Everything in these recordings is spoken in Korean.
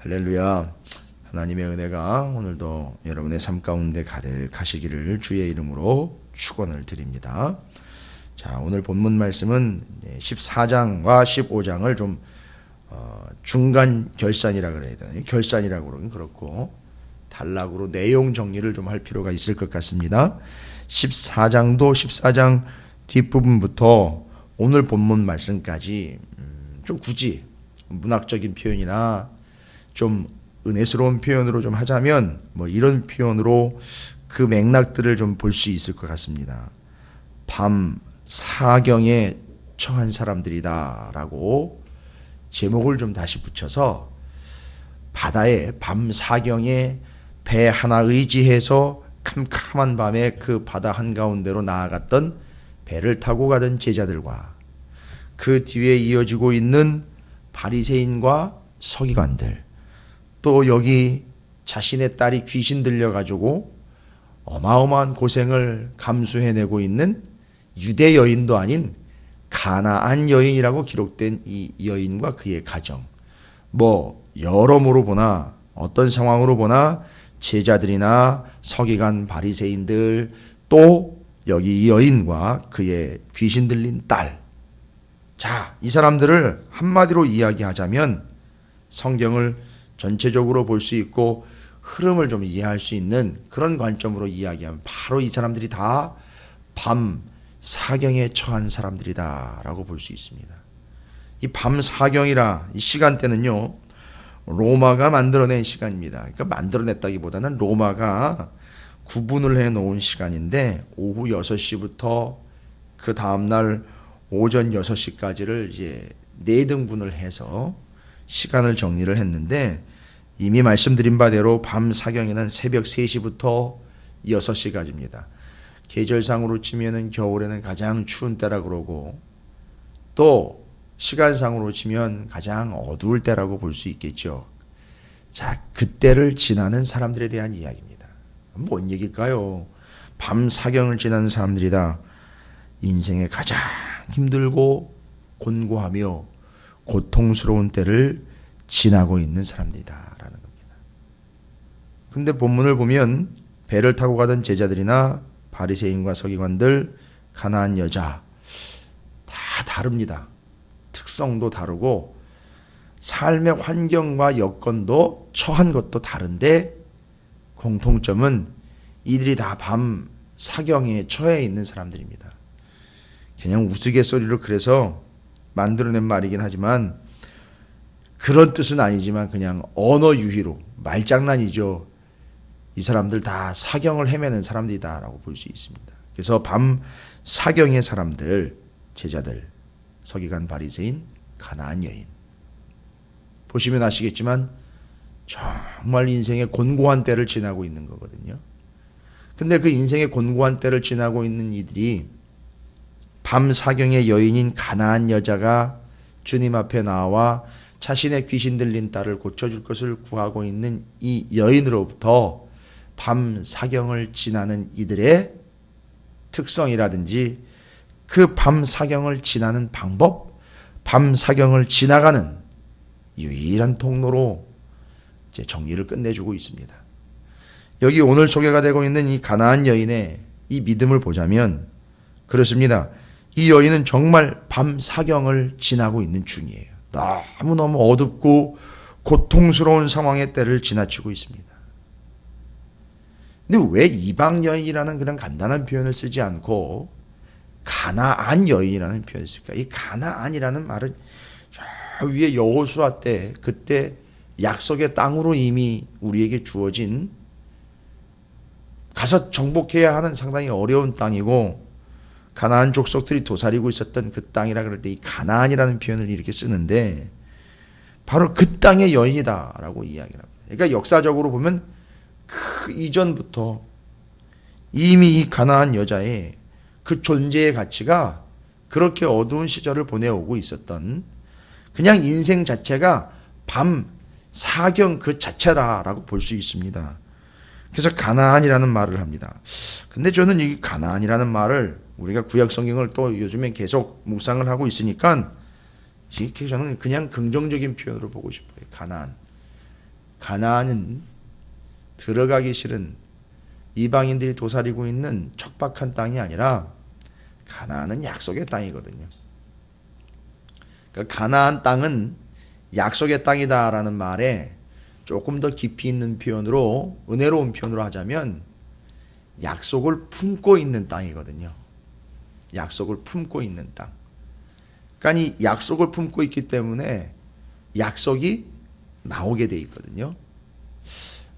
할렐루야. 하나님의 은혜가 오늘도 여러분의 삶 가운데 가득하시기를 주의 이름으로 축원을 드립니다. 자, 오늘 본문 말씀은 14장과 15장을 좀 중간 결산이라 그래야 되나요? 결산이라고 그러긴 그렇고 단락으로 내용 정리를 좀 할 필요가 있을 것 같습니다. 14장도 14장 뒷부분부터 오늘 본문 말씀까지 좀 굳이 문학적인 표현이나 좀 은혜스러운 표현으로 좀 하자면 뭐 이런 표현으로 그 맥락들을 좀 볼 수 있을 것 같습니다. 밤 사경에 처한 사람들이다라고 제목을 좀 다시 붙여서 바다에 밤 사경에 배 하나 의지해서 캄캄한 밤에 그 바다 한가운데로 나아갔던 배를 타고 가던 제자들과 그 뒤에 이어지고 있는 바리새인과 서기관들, 또 여기 자신의 딸이 귀신 들려가지고 어마어마한 고생을 감수해내고 있는 유대 여인도 아닌 가나안 여인이라고 기록된 이 여인과 그의 가정, 뭐 여러모로 보나 어떤 상황으로 보나 제자들이나 서기관 바리새인들, 또 여기 이 여인과 그의 귀신 들린 딸, 자, 이 사람들을 한마디로 이야기하자면 성경을 전체적으로 볼 수 있고 흐름을 좀 이해할 수 있는 그런 관점으로 이야기하면 바로 이 사람들이 다 밤 사경에 처한 사람들이다라고 볼 수 있습니다. 이 밤 사경이라 이 시간대는요, 로마가 만들어낸 시간입니다. 그러니까 만들어냈다기보다는 로마가 구분을 해 놓은 시간인데 오후 6시부터 그 다음날 오전 6시까지를 이제 4등분을 해서 시간을 정리를 했는데, 이미 말씀드린 바대로 밤 사경에는 새벽 3시부터 6시까지입니다. 계절상으로 치면은 겨울에는 가장 추운 때라 그러고, 또 시간상으로 치면 가장 어두울 때라고 볼 수 있겠죠. 자, 그때를 지나는 사람들에 대한 이야기입니다. 뭔 얘기일까요? 밤 사경을 지나는 사람들이다. 인생의 가장 힘들고 곤고하며 고통스러운 때를 지나고 있는 사람들이다라는 겁니다. 근데 본문을 보면 배를 타고 가던 제자들이나 바리새인과 서기관들, 가나안 여자 다 다릅니다. 특성도 다르고 삶의 환경과 여건도 처한 것도 다른데 공통점은 이들이 다 밤 사경에 처해 있는 사람들입니다. 그냥 우스갯소리로 그래서 만들어낸 말이긴 하지만 그런 뜻은 아니지만 그냥 언어 유희로 말장난이죠. 이 사람들 다 사경을 헤매는 사람들이다라고 볼 수 있습니다. 그래서 밤 사경의 사람들, 제자들, 서기관 바리새인, 가나안 여인. 보시면 아시겠지만 정말 인생의 곤고한 때를 지나고 있는 거거든요. 근데 그 인생의 곤고한 때를 지나고 있는 이들이 밤 사경의 여인인 가나안 여자가 주님 앞에 나와 자신의 귀신 들린 딸을 고쳐줄 것을 구하고 있는 이 여인으로부터 밤 사경을 지나는 이들의 특성이라든지 그 밤 사경을 지나는 방법, 밤 사경을 지나가는 유일한 통로로 이제 정리를 끝내주고 있습니다. 여기 오늘 소개가 되고 있는 이 가나안 여인의 이 믿음을 보자면 그렇습니다. 이 여인은 정말 밤 사경을 지나고 있는 중이에요. 너무너무 어둡고 고통스러운 상황의 때를 지나치고 있습니다. 근데 왜 이방 여인이라는 그런 간단한 표현을 쓰지 않고 가나안 여인이라는 표현을 쓸까? 이 가나안이라는 말은 저 위에 여호수아 때 그때 약속의 땅으로 이미 우리에게 주어진 가서 정복해야 하는 상당히 어려운 땅이고 가나안 족속들이 도사리고 있었던 그 땅이라 그럴 때 이 가나안이라는 표현을 이렇게 쓰는데 바로 그 땅의 여인이다라고 이야기를 합니다. 그러니까 역사적으로 보면 그 이전부터 이미 이 가나안 여자의 그 존재의 가치가 그렇게 어두운 시절을 보내오고 있었던, 그냥 인생 자체가 밤 사경 그 자체라라고 볼 수 있습니다. 그래서 가나안이라는 말을 합니다. 근데 저는 이 가나안이라는 말을 우리가 구약 성경을 또 요즘에 계속 묵상을 하고 있으니까 저는 그냥 긍정적인 표현으로 보고 싶어요. 가나안. 가나안은 들어가기 싫은 이방인들이 도사리고 있는 척박한 땅이 아니라 가나안은 약속의 땅이거든요. 그러니까 가나안 땅은 약속의 땅이다라는 말에 조금 더 깊이 있는 표현으로, 은혜로운 표현으로 하자면 약속을 품고 있는 땅이거든요. 약속을 품고 있는 땅. 그러니까 이 약속을 품고 있기 때문에 약속이 나오게 돼 있거든요.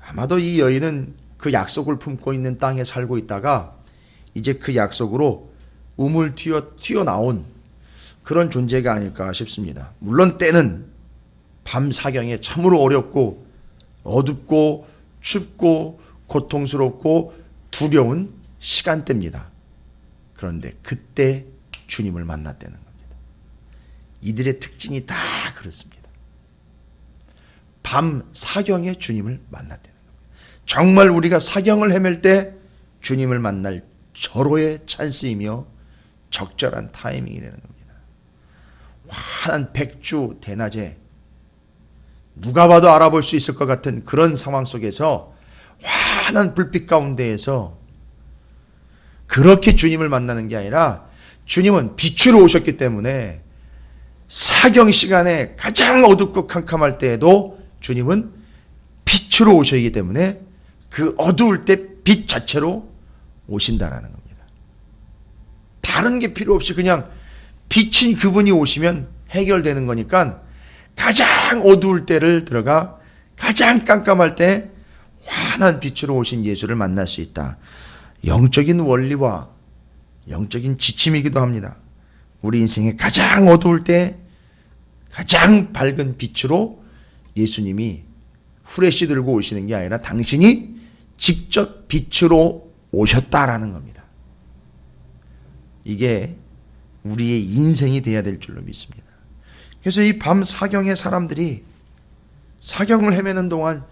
아마도 이 여인은 그 약속을 품고 있는 땅에 살고 있다가 이제 그 약속으로 우물 튀어나온 그런 존재가 아닐까 싶습니다. 물론 때는 밤 사경에 참으로 어렵고 어둡고 춥고 고통스럽고 두려운 시간대입니다. 그런데 그때 주님을 만났다는 겁니다. 이들의 특징이 다 그렇습니다. 밤 사경에 주님을 만났다는 겁니다. 정말 우리가 사경을 헤맬 때 주님을 만날 절호의 찬스이며 적절한 타이밍이라는 겁니다. 환한 백주 대낮에 누가 봐도 알아볼 수 있을 것 같은 그런 상황 속에서 환한 불빛 가운데에서 그렇게 주님을 만나는 게 아니라 주님은 빛으로 오셨기 때문에 사경 시간에 가장 어둡고 캄캄할 때에도 주님은 빛으로 오시기 때문에 그 어두울 때 빛 자체로 오신다라는 겁니다. 다른 게 필요 없이 그냥 빛인 그분이 오시면 해결되는 거니까 가장 어두울 때를 들어가 가장 깜깜할 때 환한 빛으로 오신 예수를 만날 수 있다. 영적인 원리와 영적인 지침이기도 합니다. 우리 인생의 가장 어두울 때 가장 밝은 빛으로 예수님이 후레쉬 들고 오시는 게 아니라 당신이 직접 빛으로 오셨다라는 겁니다. 이게 우리의 인생이 되어야 될 줄로 믿습니다. 그래서 이 밤 사경의 사람들이 사경을 헤매는 동안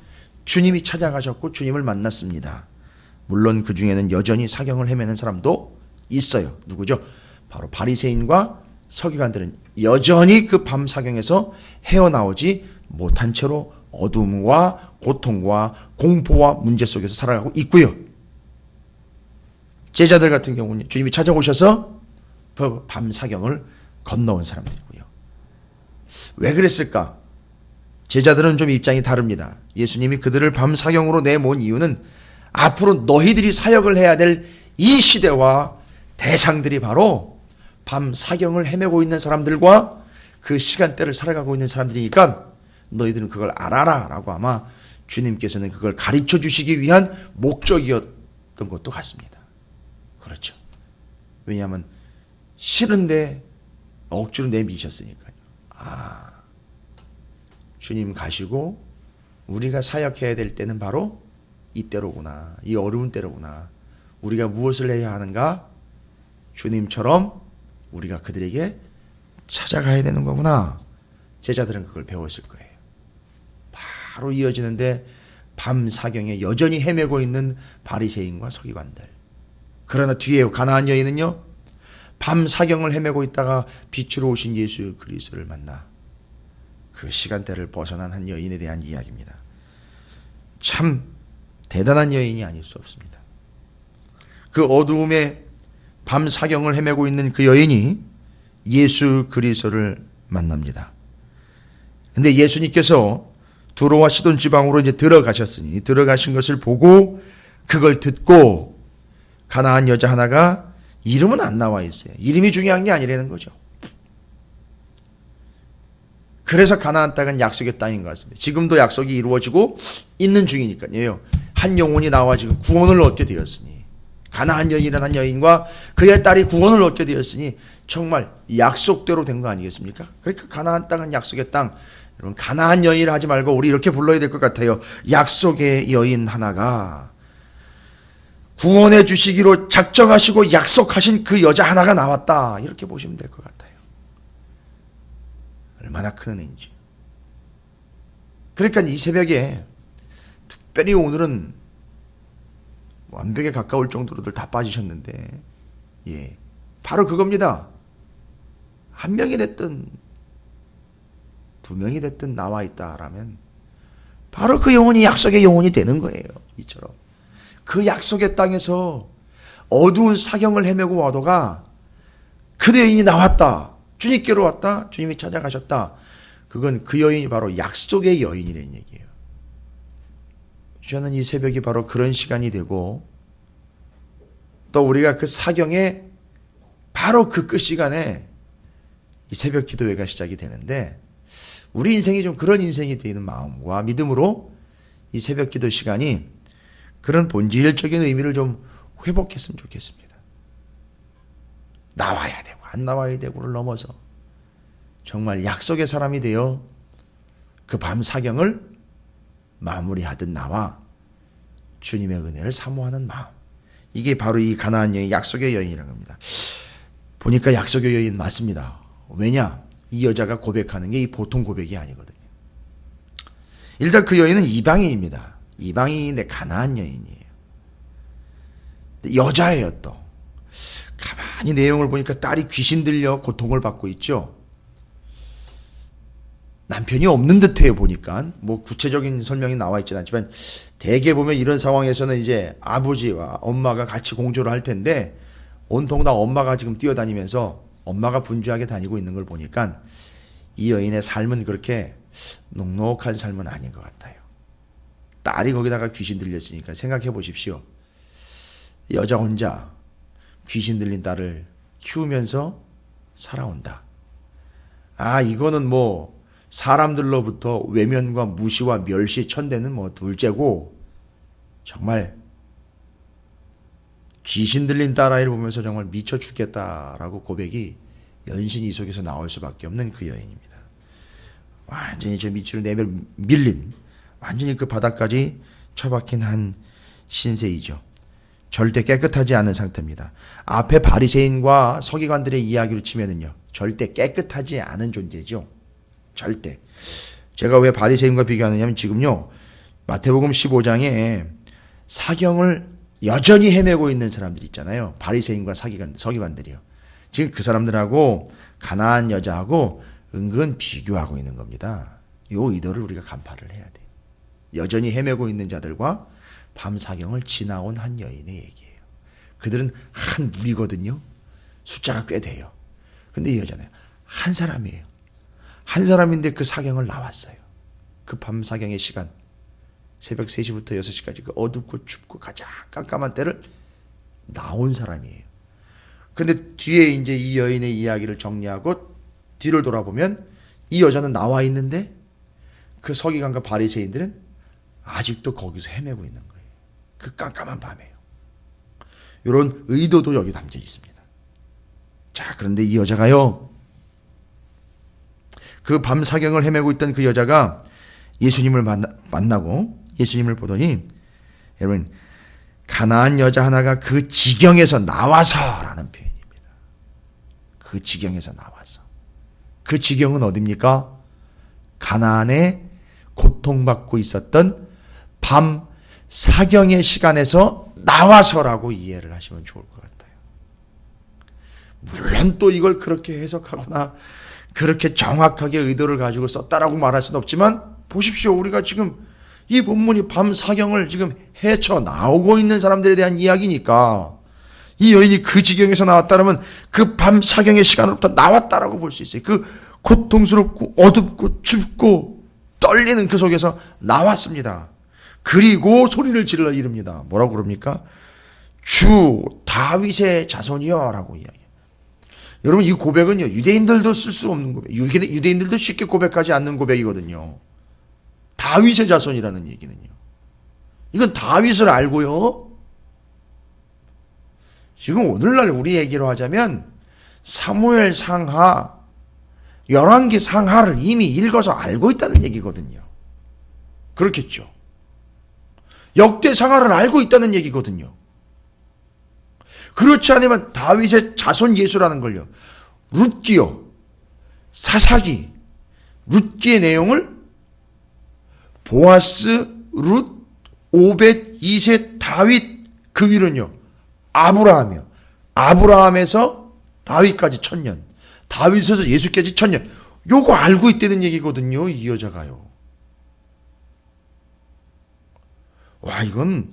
주님이 찾아가셨고 주님을 만났습니다. 물론 그 중에는 여전히 사경을 헤매는 사람도 있어요. 누구죠? 바로 바리새인과 서기관들은 여전히 그 밤 사경에서 헤어나오지 못한 채로 어둠과 고통과 공포와 문제 속에서 살아가고 있고요. 제자들 같은 경우는 주님이 찾아오셔서 그 밤 사경을 건너온 사람들이고요. 왜 그랬을까? 제자들은 좀 입장이 다릅니다. 예수님이 그들을 밤 사경으로 내모은 이유는 앞으로 너희들이 사역을 해야 될 이 시대와 대상들이 바로 밤 사경을 헤매고 있는 사람들과 그 시간대를 살아가고 있는 사람들이니까 너희들은 그걸 알아라 라고 아마 주님께서는 그걸 가르쳐 주시기 위한 목적이었던 것도 같습니다. 그렇죠. 왜냐하면 싫은데 억지로 내미셨으니까요. 주님 가시고 우리가 사역해야 될 때는 바로 이때로구나. 이 어려운 때로구나. 우리가 무엇을 해야 하는가? 주님처럼 우리가 그들에게 찾아가야 되는 거구나. 제자들은 그걸 배웠을 거예요. 바로 이어지는데 밤 사경에 여전히 헤매고 있는 바리새인과 서기관들. 그러나 뒤에 가나안 여인은요. 밤 사경을 헤매고 있다가 빛으로 오신 예수 그리스도를 만나 그 시간대를 벗어난 한 여인에 대한 이야기입니다. 참 대단한 여인이 아닐 수 없습니다. 그 어두움에 밤 사경을 헤매고 있는 그 여인이 예수 그리스도를 만납니다. 근데 예수님께서 두로와 시돈 지방으로 이제 들어가셨으니 들어가신 것을 보고 그걸 듣고 가나안 여자 하나가 이름은 안 나와 있어요. 이름이 중요한 게 아니라는 거죠. 그래서 가나안 땅은 약속의 땅인 것 같습니다. 지금도 약속이 이루어지고 있는 중이니까요. 한 영혼이 나와 지금 구원을 얻게 되었으니 가나안 여인이라는 한 여인과 그의 딸이 구원을 얻게 되었으니 정말 약속대로 된 거 아니겠습니까? 그러니까 가나안 땅은 약속의 땅. 여러분 가나안 여인을 하지 말고 우리 이렇게 불러야 될 것 같아요. 약속의 여인 하나가 구원해 주시기로 작정하시고 약속하신 그 여자 하나가 나왔다. 이렇게 보시면 될 것 같아요. 얼마나 큰 은혜인지. 그러니까 이 새벽에 특별히 오늘은 완벽에 가까울 정도로들 다 빠지셨는데 바로 그겁니다. 한 명이 됐든 두 명이 됐든 나와 있다라면 바로 그 영혼이 약속의 영혼이 되는 거예요. 이처럼 그 약속의 땅에서 어두운 사경을 헤매고 와도가 그 여인이 나왔다. 주님께로 왔다. 주님이 찾아가셨다. 그건 그 여인이 바로 약속의 여인이라는 얘기예요. 저는 이 새벽이 바로 그런 시간이 되고 또 우리가 그 사경에 바로 그 끝 시간에 이 새벽 기도회가 시작이 되는데 우리 인생이 좀 그런 인생이 되는 마음과 믿음으로 이 새벽 기도 시간이 그런 본질적인 의미를 좀 회복했으면 좋겠습니다. 나와야 되고 안 나와야 되고를 넘어서 정말 약속의 사람이 되어 그 밤 사경을 마무리하듯 나와 주님의 은혜를 사모하는 마음. 이게 바로 이 가나안 여인 약속의 여인이라고 합니다. 보니까 약속의 여인 맞습니다. 왜냐? 이 여자가 고백하는 게 이 보통 고백이 아니거든요. 일단 그 여인은 이방인입니다. 이방인인데 가나안 여인이에요. 여자예요 또. 가만히 내용을 보니까 딸이 귀신 들려 고통을 받고 있죠. 남편이 없는 듯해요 보니까. 뭐 구체적인 설명이 나와 있지는 않지만 대개 보면 이런 상황에서는 이제 아버지와 엄마가 같이 공조를 할 텐데 온통 다 엄마가 지금 뛰어다니면서 엄마가 분주하게 다니고 있는 걸 보니까 이 여인의 삶은 그렇게 녹록한 삶은 아닌 것 같아요. 딸이 거기다가 귀신 들렸으니까 생각해 보십시오. 여자 혼자 귀신 들린 딸을 키우면서 살아온다. 아, 이거는 뭐 사람들로부터 외면과 무시와 멸시 천대는 뭐 둘째고 정말 귀신 들린 딸아이를 보면서 정말 미쳐 죽겠다라고 고백이 연신이 이 속에서 나올 수밖에 없는 그 여인입니다. 완전히 저 밑으로 내려 밀린 완전히 그 바닥까지 처박힌 한 신세이죠. 절대 깨끗하지 않은 상태입니다. 앞에 바리새인과 서기관들의 이야기로 치면은요, 절대 깨끗하지 않은 존재죠. 절대. 제가 왜 바리새인과 비교하느냐면 지금요, 마태복음 15장에 사경을 여전히 헤매고 있는 사람들 있잖아요. 바리새인과 서기관들이요. 지금 그 사람들하고 가나안 여자하고 은근 비교하고 있는 겁니다. 이 의도를 우리가 간파를 해야 돼요. 여전히 헤매고 있는 자들과 밤 사경을 지나온 한 여인의 얘기예요. 그들은 한 무리거든요. 숫자가 꽤 돼요. 근데 이 여자는 한 사람이에요. 한 사람인데 그 사경을 나왔어요. 그 밤 사경의 시간, 새벽 3시부터 6시까지 그 어둡고 춥고 가장 깜깜한 때를 나온 사람이에요. 근데 뒤에 이제 이 여인의 이야기를 정리하고 뒤를 돌아보면 이 여자는 나와 있는데 그 서기관과 바리새인들은 아직도 거기서 헤매고 있는 거예요. 그 깜깜한 밤에요. 이런 의도도 여기 담겨 있습니다. 자, 그런데 이 여자가요, 그 밤 사경을 헤매고 있던 그 여자가 예수님을 만나고 예수님을 보더니, 여러분, 가나안 여자 하나가 그 지경에서 나와서라는 표현입니다. 그 지경에서 나와서. 그 지경은 어디입니까? 가나안에 고통받고 있었던 밤 사경의 시간에서 나와서라고 이해를 하시면 좋을 것 같아요. 물론 또 이걸 그렇게 해석하거나 그렇게 정확하게 의도를 가지고 썼다라고 말할 수는 없지만, 보십시오. 우리가 지금 이 본문이 밤 사경을 지금 헤쳐 나오고 있는 사람들에 대한 이야기니까 이 여인이 그 지경에서 나왔다면 그 밤 사경의 시간으로부터 나왔다라고 볼 수 있어요. 그 고통스럽고 어둡고 춥고 떨리는 그 속에서 나왔습니다. 그리고 소리를 질러 이릅니다. 뭐라고 그럽니까? 주 다윗의 자손이여 라고 이야기해요. 여러분, 이 고백은요, 유대인들도 쓸 수 없는 고백, 유대인들도 쉽게 고백하지 않는 고백이거든요. 다윗의 자손이라는 얘기는요, 이건 다윗을 알고요, 지금 오늘날 우리 얘기로 하자면 사무엘 상하, 열왕기 상하를 이미 읽어서 알고 있다는 얘기거든요. 그렇겠죠. 역대 상하를 알고 있다는 얘기거든요. 그렇지 않으면 다윗의 자손 예수라는 걸요, 룻기요, 사사기, 룻기의 내용을 보아스, 룻, 오벳, 이셋, 다윗, 그 위로는요 아브라함이요, 아브라함에서 다윗까지 1000년, 다윗에서 예수까지 1000년, 요거 알고 있다는 얘기거든요. 이 여자가요. 와, 이건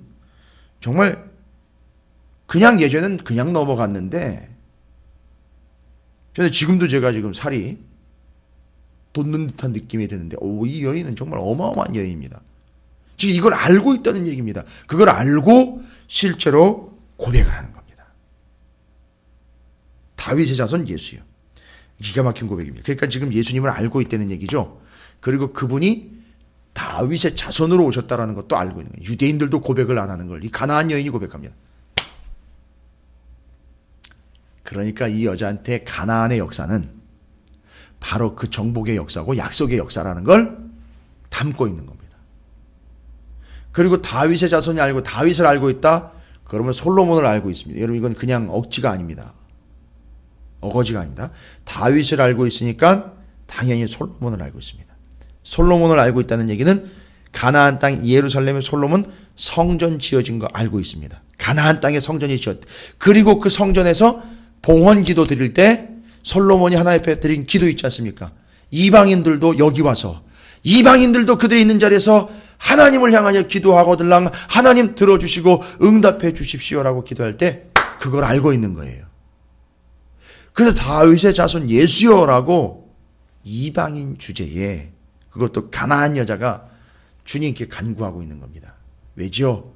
정말 그냥 예전엔 그냥 넘어갔는데, 저는 지금도 제가 지금 살이 돋는 듯한 느낌이 드는데, 이 여인은 정말 어마어마한 여인입니다. 지금 이걸 알고 있다는 얘기입니다. 그걸 알고 실제로 고백을 하는 겁니다. 다윗의 자손 예수요. 기가 막힌 고백입니다. 그러니까 지금 예수님을 알고 있다는 얘기죠. 그리고 그분이 다윗의 자손으로 오셨다라는 것도 알고 있는 거예요. 유대인들도 고백을 안 하는 걸 이 가나안 여인이 고백합니다. 그러니까 이 여자한테 가나안의 역사는 바로 그 정복의 역사고 약속의 역사라는 걸 담고 있는 겁니다. 그리고 다윗의 자손이 알고 다윗을 알고 있다? 그러면 솔로몬을 알고 있습니다. 여러분, 이건 그냥 억지가 아닙니다. 어거지가 아닙니다. 다윗을 알고 있으니까 당연히 솔로몬을 알고 있습니다. 솔로몬을 알고 있다는 얘기는 가나안 땅 예루살렘의 솔로몬 성전 지어진 거 알고 있습니다. 가나안 땅에 성전이 지었다. 그리고 그 성전에서 봉헌 기도 드릴 때 솔로몬이 하나님 앞에 드린 기도 있지 않습니까? 이방인들도 여기 와서 이방인들도 그들이 있는 자리에서 하나님을 향하여 기도하거들랑 하나님 들어주시고 응답해 주십시오라고 기도할 때 그걸 알고 있는 거예요. 그래서 다윗의 자손 예수여라고 이방인 주제에 그것도 가나안 여자가 주님께 간구하고 있는 겁니다. 왜죠?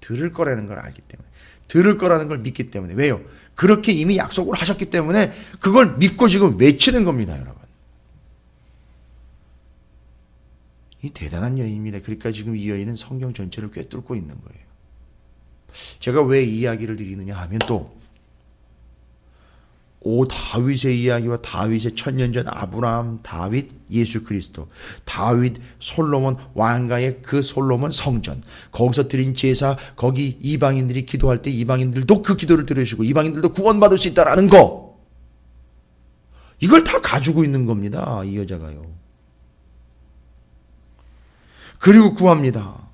들을 거라는 걸 알기 때문에. 들을 거라는 걸 믿기 때문에. 왜요? 그렇게 이미 약속을 하셨기 때문에 그걸 믿고 지금 외치는 겁니다, 여러분. 이 대단한 여인입니다. 그러니까 지금 이 여인은 성경 전체를 꿰뚫고 있는 거예요. 제가 왜 이 이야기를 드리느냐 하면 또 다윗의 이야기와 다윗의 천년전 아브라함, 다윗, 예수 그리스도, 다윗, 솔로몬 왕가의 그 솔로몬 성전, 거기서 드린 제사, 거기 이방인들이 기도할 때 이방인들도 그 기도를 들으시고 이방인들도 구원받을 수 있다라는 거, 이걸 다 가지고 있는 겁니다, 이 여자가요. 그리고 구합니다.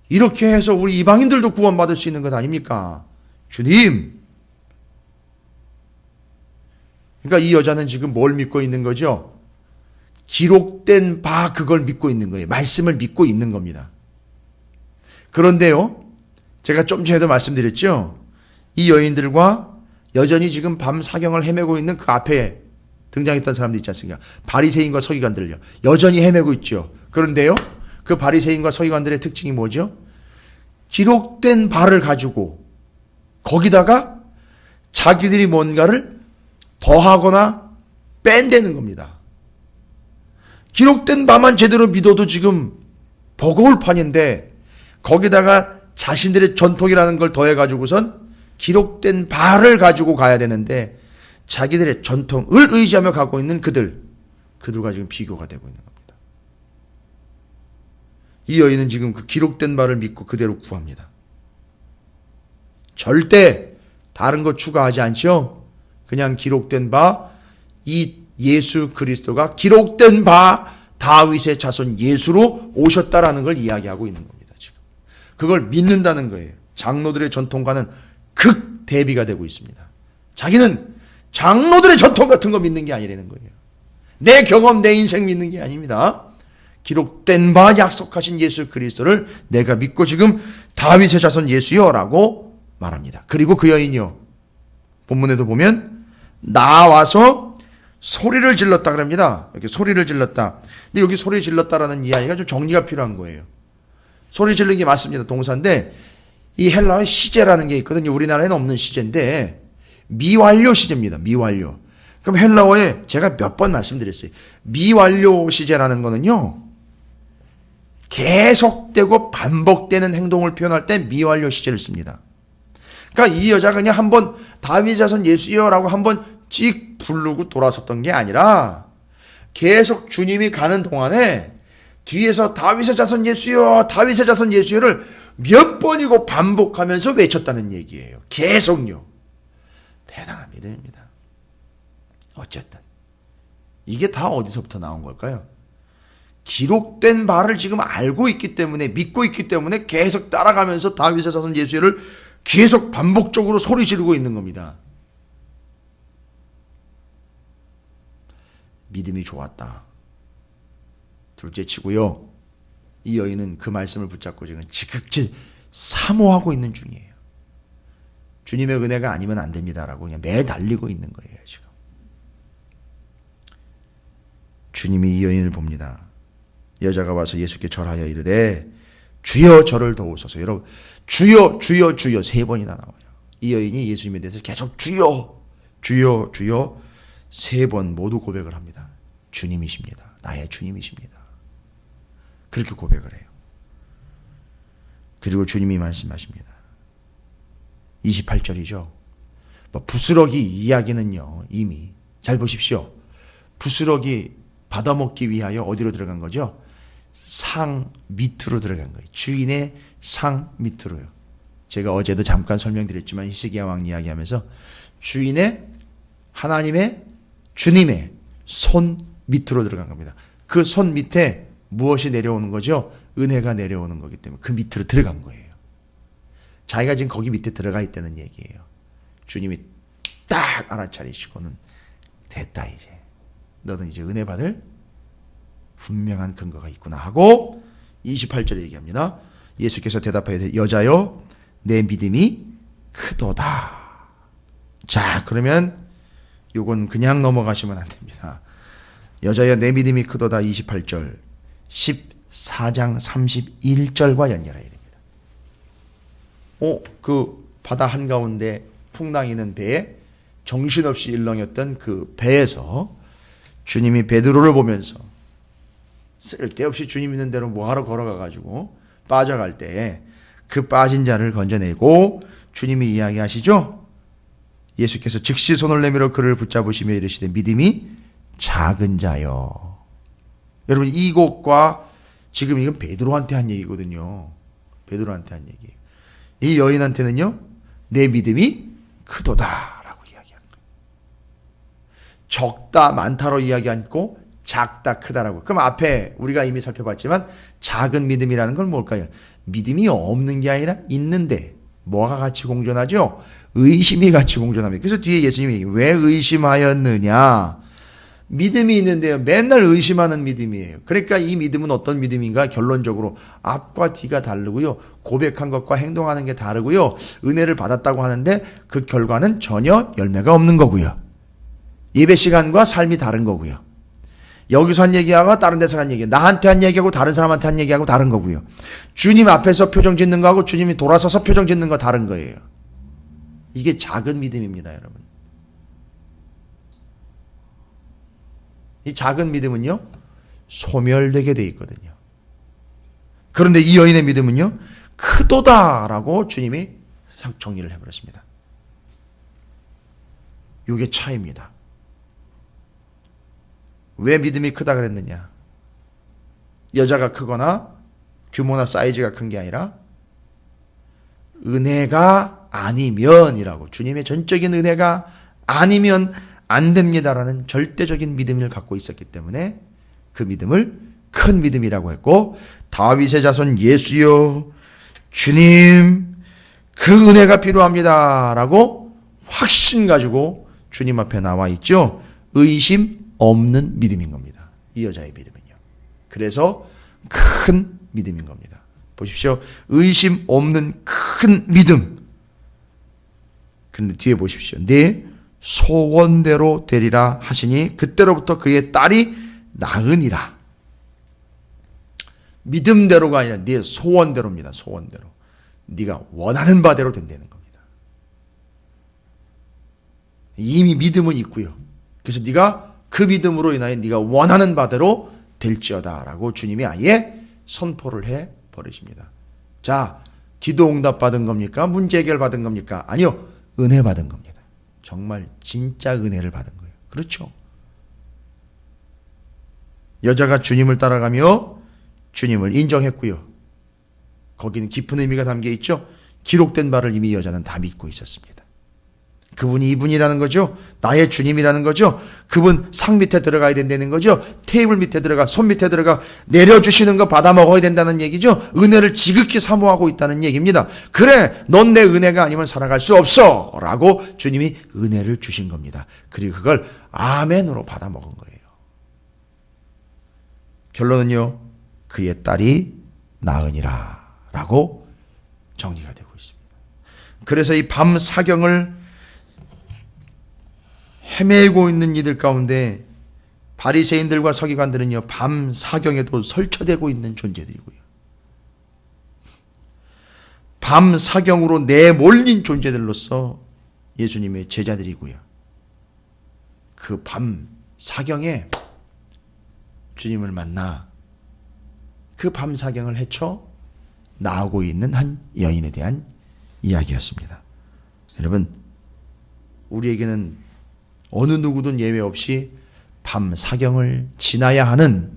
이렇게 해서 우리 이방인들도 구원받을 수 있는 것 아닙니까? 주님. 그러니까 이 여자는 지금 뭘 믿고 있는 거죠? 기록된 바 그걸 믿고 있는 거예요. 말씀을 믿고 있는 겁니다. 그런데요, 제가 좀 전에도 말씀드렸죠? 이 여인들과 여전히 지금 밤 사경을 헤매고 있는 그 앞에 등장했던 사람들 있지 않습니까? 바리새인과 서기관들요. 여전히 헤매고 있죠. 그런데요, 그 바리새인과 서기관들의 특징이 뭐죠? 기록된 바를 가지고 거기다가 자기들이 뭔가를 더하거나 뺀다는 겁니다. 기록된 바만 제대로 믿어도 지금 버거울 판인데 거기다가 자신들의 전통이라는 걸 더해가지고선 기록된 바를 가지고 가야 되는데 자기들의 전통을 의지하며 가고 있는 그들과 지금 비교가 되고 있는 겁니다. 이 여인은 지금 그 기록된 바를 믿고 그대로 구합니다. 절대 다른 거 추가하지 않죠? 그냥 기록된 바, 이 예수 그리스도가 기록된 바 다윗의 자손 예수로 오셨다라는 걸 이야기하고 있는 겁니다. 지금 그걸 믿는다는 거예요. 장로들의 전통과는 극 대비가 되고 있습니다. 자기는 장로들의 전통 같은 거 믿는 게 아니라는 거예요. 내 경험, 내 인생 믿는 게 아닙니다. 기록된 바 약속하신 예수 그리스도를 내가 믿고 지금 다윗의 자손 예수여라고 말합니다. 그리고 그 여인이요, 본문에도 보면 나와서 소리를 질렀다 그럽니다. 이렇게 소리를 질렀다. 근데 여기 소리 질렀다라는 이야기가 좀 정리가 필요한 거예요. 소리 지르는 게 맞습니다. 동사인데 이 헬라어에 시제라는 게 있거든요. 우리나라에는 없는 시제인데 미완료 시제입니다. 미완료. 그럼 헬라어에 제가 몇 번 말씀드렸어요. 미완료 시제라는 거는요, 계속되고 반복되는 행동을 표현할 때 미완료 시제를 씁니다. 그러니까 이 여자가 그냥 한번 다윗 자손 예수여라고 한번 찍 부르고 돌아섰던 게 아니라 계속 주님이 가는 동안에 뒤에서 다윗의 자손 예수여, 다윗의 자손 예수여를 몇 번이고 반복하면서 외쳤다는 얘기예요. 계속요. 대단한 믿음입니다. 어쨌든 이게 다 어디서부터 나온 걸까요? 기록된 바를 지금 알고 있기 때문에, 믿고 있기 때문에 계속 따라가면서 다윗의 자손 예수를 계속 반복적으로 소리 지르고 있는 겁니다. 믿음이 좋았다. 둘째 치고요, 이 여인은 그 말씀을 붙잡고 지금 지극히 사모하고 있는 중이에요. 주님의 은혜가 아니면 안 됩니다라고 그냥 매달리고 있는 거예요. 지금 주님이 이 여인을 봅니다. 여자가 와서 예수께 절하여 이르되 주여 저를 도우소서. 여러분, 주여 주여 주여 3번이나 나와요. 이 여인이 예수님에 대해서 계속 주여 주여 주여 3번 모두 고백을 합니다. 주님이십니다. 나의 주님이십니다. 그렇게 고백을 해요. 그리고 주님이 말씀하십니다. 28절이죠. 부스러기 이야기는요, 이미 잘 보십시오. 부스러기 받아먹기 위하여 어디로 들어간 거죠? 상 밑으로 들어간 거예요. 주인의 상 밑으로요. 제가 어제도 잠깐 설명드렸지만 히스기야 왕 이야기하면서 주인의, 하나님의, 주님의 손 밑으로 들어간 겁니다. 그 손 밑에 무엇이 내려오는 거죠? 은혜가 내려오는 거기 때문에 그 밑으로 들어간 거예요. 자기가 지금 거기 밑에 들어가 있다는 얘기예요. 주님이 딱 알아차리시고는 됐다 이제. 너는 이제 은혜 받을 분명한 근거가 있구나 하고 28절에 얘기합니다. 예수께서 대답하여 여자여 내 믿음이 크도다. 자, 그러면 요건 그냥 넘어가시면 안 됩니다. 여자여 내 믿음이 크도다 28절 14장 31절과 연결해야 됩니다. 그 바다 한가운데 풍랑이는 배에 정신없이 일렁였던 그 배에서 주님이 베드로를 보면서 쓸데없이 주님 있는 대로 뭐하러 걸어가가지고 빠져갈 때에 그 빠진 자를 건져내고 주님이 이야기하시죠. 예수께서 즉시 손을 내밀어 그를 붙잡으시며 이르시되 믿음이 작은 자여. 여러분 이곳과 지금 이건 베드로한테 한 얘기거든요. 베드로한테 한 얘기예요. 이 여인한테는요, 내 믿음이 크도다라고 이야기하는 거예요. 적다 많다로 이야기 않고 작다 크다라고. 그럼 앞에 우리가 이미 살펴봤지만 작은 믿음이라는 건 뭘까요? 믿음이 없는 게 아니라 있는데 뭐가 같이 공존하죠? 의심이 같이 공존합니다. 그래서 뒤에 예수님이 왜 의심하였느냐? 믿음이 있는데요, 맨날 의심하는 믿음이에요. 그러니까 이 믿음은 어떤 믿음인가? 결론적으로 앞과 뒤가 다르고요, 고백한 것과 행동하는 게 다르고요, 은혜를 받았다고 하는데 그 결과는 전혀 열매가 없는 거고요, 예배 시간과 삶이 다른 거고요, 여기서 한 얘기하고 다른 데서 한 얘기, 나한테 한 얘기하고 다른 사람한테 한 얘기하고 다른 거고요, 주님 앞에서 표정 짓는 거하고 주님이 돌아서서 표정 짓는 거 다른 거예요. 이게 작은 믿음입니다, 여러분. 이 작은 믿음은요, 소멸되게 돼 있거든요. 그런데 이 여인의 믿음은요, 크도다라고 주님이 정리를 해버렸습니다. 이게 차이입니다. 왜 믿음이 크다 그랬느냐? 여자가 크거나 규모나 사이즈가 큰 게 아니라 은혜가 아니면이라고, 주님의 전적인 은혜가 아니면 안 됩니다라는 절대적인 믿음을 갖고 있었기 때문에 그 믿음을 큰 믿음이라고 했고, 다윗의 자손 예수여 주님 그 은혜가 필요합니다라고 확신 가지고 주님 앞에 나와 있죠. 의심 없는 믿음인 겁니다, 이 여자의 믿음은요. 그래서 큰 믿음인 겁니다. 보십시오, 의심 없는 큰 믿음. 그런데 뒤에 보십시오. 네 소원대로 되리라 하시니 그때로부터 그의 딸이 나으니라. 믿음대로가 아니라 네 소원대로입니다. 소원대로. 네가 원하는 바대로 된다는 겁니다. 이미 믿음은 있고요. 그래서 네가 그 믿음으로 인하여 네가 원하는 바대로 될지어다라고 주님이 아예 선포를 해 버리십니다. 자, 기도 응답 받은 겁니까? 문제 해결 받은 겁니까? 아니요, 은혜 받은 겁니다. 정말 진짜 은혜를 받은 거예요. 그렇죠? 여자가 주님을 따라가며 주님을 인정했고요, 거기는 깊은 의미가 담겨 있죠. 기록된 바를 이미 여자는 다 믿고 있었습니다. 그분이 이분이라는 거죠. 나의 주님이라는 거죠. 그분 상 밑에 들어가야 된다는 거죠. 테이블 밑에 들어가, 손 밑에 들어가 내려주시는 거 받아 먹어야 된다는 얘기죠. 은혜를 지극히 사모하고 있다는 얘기입니다. 그래, 넌 내 은혜가 아니면 살아갈 수 없어 라고 주님이 은혜를 주신 겁니다. 그리고 그걸 아멘으로 받아 먹은 거예요. 결론은요, 그의 딸이 나으니라 라고 정리가 되고 있습니다. 그래서 이 밤 사경을 헤매고 있는 이들 가운데 바리새인들과 서기관들은요, 밤 사경에도 설쳐되고 있는 존재들이고요. 밤 사경으로 내몰린 존재들로서 예수님의 제자들이고요. 그 밤 사경에 주님을 만나 그 밤 사경을 헤쳐 나오고 있는 한 여인에 대한 이야기였습니다. 여러분, 우리에게는 어느 누구든 예외 없이 밤 사경을 지나야 하는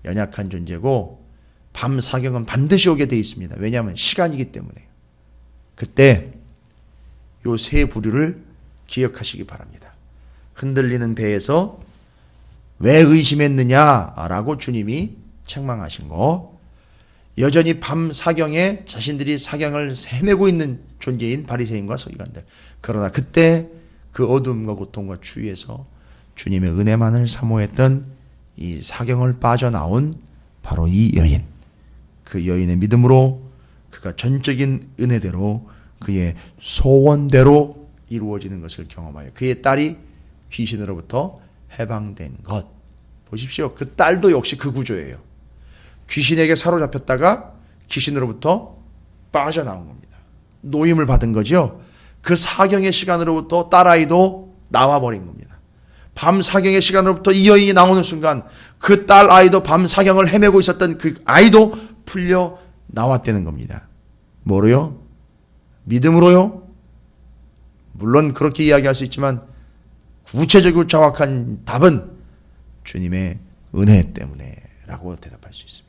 연약한 존재고, 밤 사경은 반드시 오게 되어 있습니다. 왜냐하면 시간이기 때문에. 그때 요 세 부류를 기억하시기 바랍니다. 흔들리는 배에서 왜 의심했느냐라고 주님이 책망하신 거, 여전히 밤 사경에 자신들이 사경을 헤매고 있는 존재인 바리새인과 서기관들, 그러나 그때 그 어둠과 고통과 추위에서 주님의 은혜만을 사모했던 이 사경을 빠져나온 바로 이 여인, 그 여인의 믿음으로 그가 전적인 은혜대로 그의 소원대로 이루어지는 것을 경험하여 그의 딸이 귀신으로부터 해방된 것. 보십시오. 그 딸도 역시 그 구조예요. 귀신에게 사로잡혔다가 귀신으로부터 빠져나온 겁니다. 노임을 받은 거죠. 그 사경의 시간으로부터 딸아이도 나와버린 겁니다. 밤 사경의 시간으로부터 이 여인이 나오는 순간 그 딸 아이도 밤 사경을 헤매고 있었던 그 아이도 풀려 나왔다는 겁니다. 뭐로요? 믿음으로요? 물론 그렇게 이야기할 수 있지만 구체적이고 정확한 답은 주님의 은혜 때문에 라고 대답할 수 있습니다.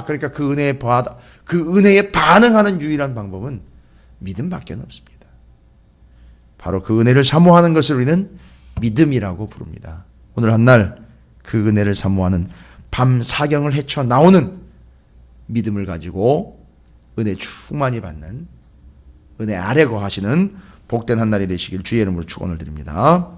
그러니까 그 은혜에 반응하는 유일한 방법은 믿음밖에 없습니다. 바로 그 은혜를 사모하는 것을 우리는 믿음이라고 부릅니다. 오늘 한날 그 은혜를 사모하는 밤 사경을 헤쳐 나오는 믿음을 가지고 은혜 충만히 받는, 은혜 아래 거하시는 복된 한날이 되시길 주의 이름으로 축원을 드립니다.